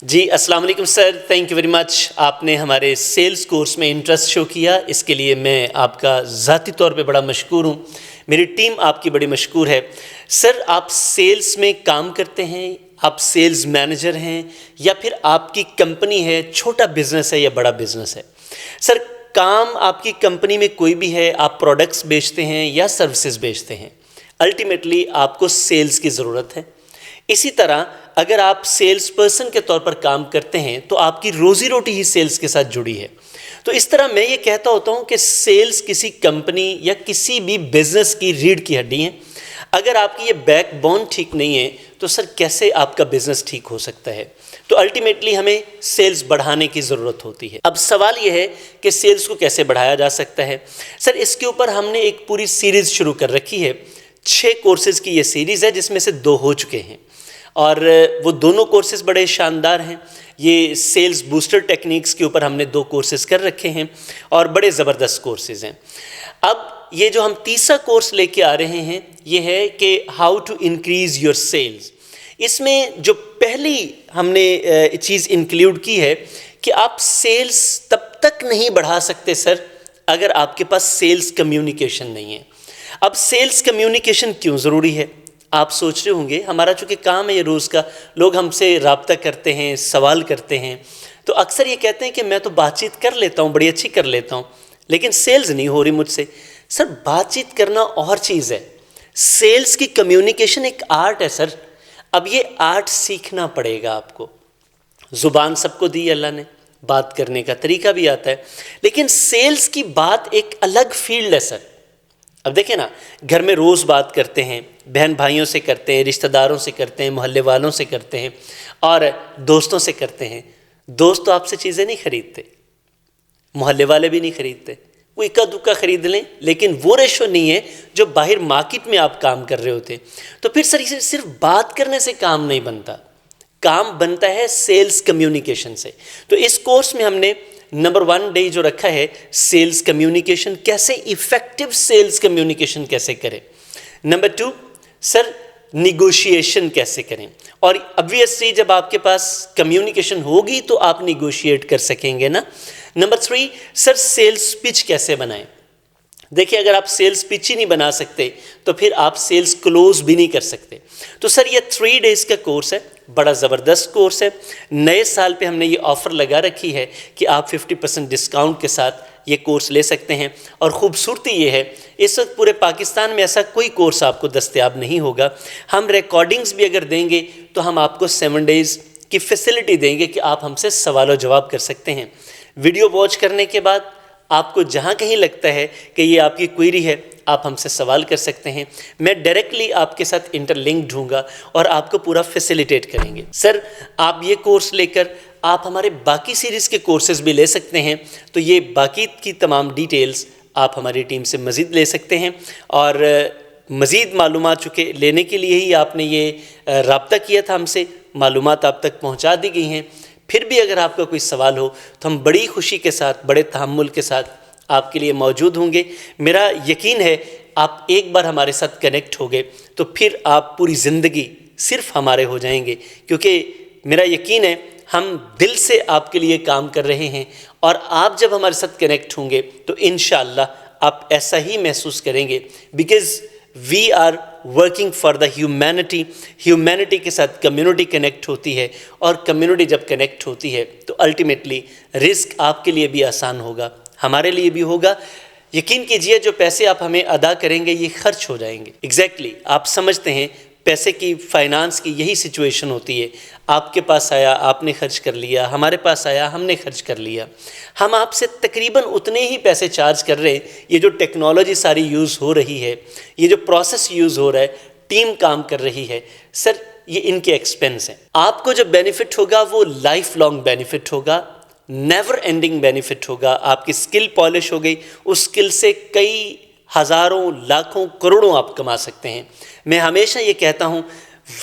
جی السلام علیکم سر، thank you very much. آپ نے ہمارے سیلز کورس میں انٹرسٹ شو کیا، اس کے لیے میں آپ کا ذاتی طور پہ بڑا مشکور ہوں. میری ٹیم آپ کی بڑی مشکور ہے. سر آپ سیلز میں کام کرتے ہیں، آپ سیلز مینیجر ہیں یا پھر آپ کی کمپنی ہے، چھوٹا بزنس ہے یا بڑا بزنس ہے؟ سر کام آپ کی کمپنی میں کوئی بھی ہے، آپ پروڈکٹس بیچتے ہیں یا سروسز بیچتے ہیں، الٹیمیٹلی آپ کو سیلز کی ضرورت ہے. اسی طرح اگر آپ سیلز پرسن کے طور پر کام کرتے ہیں تو آپ کی روزی روٹی ہی سیلز کے ساتھ جڑی ہے. تو اس طرح میں یہ کہتا ہوتا ہوں کہ سیلز کسی کمپنی یا کسی بھی بزنس کی ریڑھ کی ہڈی ہیں. اگر آپ کی یہ بیک بون ٹھیک نہیں ہے تو سر کیسے آپ کا بزنس ٹھیک ہو سکتا ہے؟ تو الٹیمیٹلی ہمیں سیلز بڑھانے کی ضرورت ہوتی ہے. اب سوال یہ ہے کہ سیلز کو کیسے بڑھایا جا سکتا ہے؟ سر اس کے اوپر ہم نے ایک پوری سیریز شروع کر رکھی ہے. 6 کورسز کی یہ سیریز ہے جس میں سے 2 ہو چکے ہیں اور وہ دونوں کورسز بڑے شاندار ہیں. یہ سیلز بوسٹر ٹیکنیکس کے اوپر ہم نے 2 کورسز کر رکھے ہیں اور بڑے زبردست کورسز ہیں. اب یہ جو ہم تیسرا کورس لے کے آ رہے ہیں یہ ہے کہ how to increase your sales. اس میں جو پہلی ہم نے چیز انکلیوڈ کی ہے کہ آپ سیلز تب تک نہیں بڑھا سکتے سر اگر آپ کے پاس سیلز کمیونیکیشن نہیں ہے. اب سیلز کمیونیکیشن کیوں ضروری ہے؟ آپ سوچ رہے ہوں گے ہمارا چونکہ کام ہے یہ روز کا، لوگ ہم سے رابطہ کرتے ہیں، سوال کرتے ہیں، تو اکثر یہ کہتے ہیں کہ میں تو بات چیت کر لیتا ہوں، بڑی اچھی کر لیتا ہوں، لیکن سیلز نہیں ہو رہی مجھ سے. سر بات چیت کرنا اور چیز ہے، سیلز کی کمیونیکیشن ایک آرٹ ہے سر. اب یہ آرٹ سیکھنا پڑے گا آپ کو. زبان سب کو دی اللہ نے، بات کرنے کا طریقہ بھی آتا ہے، لیکن سیلز کی بات ایک الگ فیلڈ ہے سر. اب دیکھیں نا، گھر میں روز بات کرتے ہیں، بہن بھائیوں سے کرتے ہیں، رشتہ داروں سے کرتے ہیں، محلے والوں سے کرتے ہیں اور دوستوں سے کرتے ہیں. دوست تو آپ سے چیزیں نہیں خریدتے، محلے والے بھی نہیں خریدتے، وہ اکا دکا خرید لیں، لیکن وہ ریشو نہیں ہے جو باہر مارکیٹ میں آپ کام کر رہے ہوتے. تو پھر سر اسے صرف بات کرنے سے کام نہیں بنتا، کام بنتا ہے سیلز کمیونیکیشن سے. تو اس کورس میں ہم نے نمبر 1 ڈے جو رکھا ہے سیلز کمیونیکیشن، کیسے ایفیکٹو سیلز کمیونیکیشن کیسے کریں. نمبر 2 سر نیگوشیشن کیسے کریں، اور obviously جب آپ کے پاس کمیونیکیشن ہوگی تو آپ نیگوشیٹ کر سکیں گے نا. نمبر 3 سر سیلز پچ کیسے بنائیں. دیکھیں اگر آپ سیلز پچ ہی نہیں بنا سکتے تو پھر آپ سیلز کلوز بھی نہیں کر سکتے. تو سر یہ 3 ڈیز کا کورس ہے، بڑا زبردست کورس ہے. نئے سال پہ ہم نے یہ آفر لگا رکھی ہے کہ آپ 50% ڈسکاؤنٹ کے ساتھ یہ کورس لے سکتے ہیں. اور خوبصورتی یہ ہے اس وقت پورے پاکستان میں ایسا کوئی کورس آپ کو دستیاب نہیں ہوگا. ہم ریکارڈنگز بھی اگر دیں گے تو ہم آپ کو 7 ڈیز کی فیسلٹی دیں گے کہ آپ ہم سے سوال و جواب کر سکتے ہیں. ویڈیو واچ کرنے کے بعد آپ کو جہاں کہیں لگتا ہے کہ یہ آپ کی کوئری ہے آپ ہم سے سوال کر سکتے ہیں. میں ڈائریکٹلی آپ کے ساتھ انٹر لنک ڈھونگا اور آپ کو پورا فیسیلیٹیٹ کریں گے. سر آپ یہ کورس لے کر آپ ہمارے باقی سیریز کے کورسز بھی لے سکتے ہیں. تو یہ باقی کی تمام ڈیٹیلز آپ ہماری ٹیم سے مزید لے سکتے ہیں، اور مزید معلومات چونکہ لینے کے لیے ہی آپ نے یہ رابطہ کیا تھا ہم سے، معلومات آپ تک پہنچا دی گئی ہیں. پھر بھی اگر آپ کا کوئی سوال ہو تو ہم بڑی خوشی کے ساتھ، بڑے تحمل کے ساتھ آپ کے لیے موجود ہوں گے. میرا یقین ہے آپ ایک بار ہمارے ساتھ کنیکٹ ہو گئے تو پھر آپ پوری زندگی صرف ہمارے ہو جائیں گے، کیونکہ میرا یقین ہے ہم دل سے آپ کے لیے کام کر رہے ہیں. اور آپ جب ہمارے ساتھ کنیکٹ ہوں گے تو انشاءاللہ آپ ایسا ہی محسوس کریں گے، because we are working for the humanity. Humanity کے ساتھ کمیونٹی کنیکٹ ہوتی ہے، اور کمیونٹی جب کنیکٹ ہوتی ہے تو الٹیمیٹلی رزق آپ کے لیے بھی آسان ہوگا، ہمارے لیے بھی ہوگا. یقین کیجئے جو پیسے آپ ہمیں ادا کریں گے یہ خرچ ہو جائیں گے. ایگزیکٹلی آپ سمجھتے ہیں پیسے کی، فائنانس کی یہی سچویشن ہوتی ہے. آپ کے پاس آیا آپ نے خرچ کر لیا، ہمارے پاس آیا ہم نے خرچ کر لیا. ہم آپ سے تقریباً اتنے ہی پیسے چارج کر رہے ہیں. یہ جو ٹیکنالوجی ساری یوز ہو رہی ہے، یہ جو پروسیس یوز ہو رہا ہے، ٹیم کام کر رہی ہے، سر یہ ان کے ایکسپنس ہیں. آپ کو جو بینیفٹ ہوگا وہ لائف لانگ بینیفٹ ہوگا، نیور اینڈنگ بینیفٹ ہوگا. آپ کی سکل پالش ہو گئی، اس سکل سے کئی ہزاروں، لاکھوں، کروڑوں آپ کما سکتے ہیں. میں ہمیشہ یہ کہتا ہوں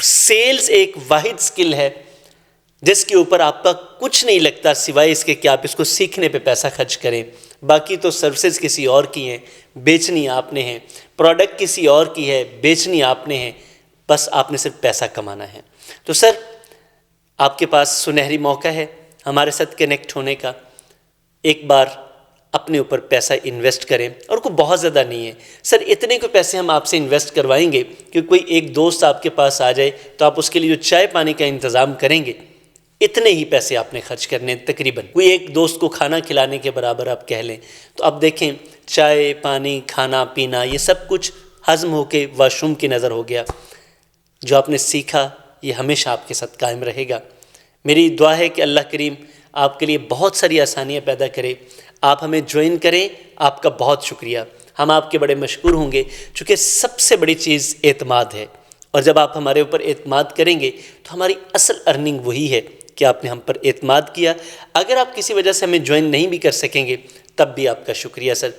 سیلز ایک واحد سکل ہے جس کے اوپر آپ کا کچھ نہیں لگتا سوائے اس کے کہ آپ اس کو سیکھنے پہ پیسہ خرچ کریں. باقی تو سروسز کسی اور کی ہیں، بیچنی آپ نے ہیں، پروڈکٹ کسی اور کی ہے، بیچنی آپ نے ہے، بس آپ نے صرف پیسہ کمانا ہے. تو سر آپ کے پاس سنہری موقع ہے ہمارے ساتھ کنیکٹ ہونے کا. ایک بار اپنے اوپر پیسہ انویسٹ کریں، اور کوئی بہت زیادہ نہیں ہے سر، اتنے کو پیسے ہم آپ سے انویسٹ کروائیں گے کہ کوئی ایک دوست آپ کے پاس آ جائے تو آپ اس کے لیے جو چائے پانی کا انتظام کریں گے، اتنے ہی پیسے آپ نے خرچ کرنے تقریباً. کوئی ایک دوست کو کھانا کھلانے کے برابر آپ کہہ لیں. تو اب دیکھیں، چائے پانی کھانا پینا یہ سب کچھ ہضم ہو کے واش روم کی نظر ہو گیا. جو آپ نے سیکھا یہ ہمیشہ آپ کے ساتھ قائم رہے گا. میری دعا ہے کہ اللہ کریم آپ کے لیے بہت ساری آسانیاں پیدا کرے. آپ ہمیں جوائن کریں، آپ کا بہت شکریہ. ہم آپ کے بڑے مشکور ہوں گے، چونکہ سب سے بڑی چیز اعتماد ہے، اور جب آپ ہمارے اوپر اعتماد کریں گے تو ہماری اصل ارننگ وہی ہے کہ آپ نے ہم پر اعتماد کیا. اگر آپ کسی وجہ سے ہمیں جوائن نہیں بھی کر سکیں گے تب بھی آپ کا شکریہ سر.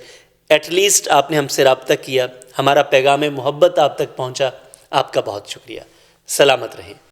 ایٹ لیسٹ آپ نے ہم سے رابطہ کیا، ہمارا پیغام محبت آپ تک پہنچا. آپ کا بہت شکریہ. سلامت رہیں.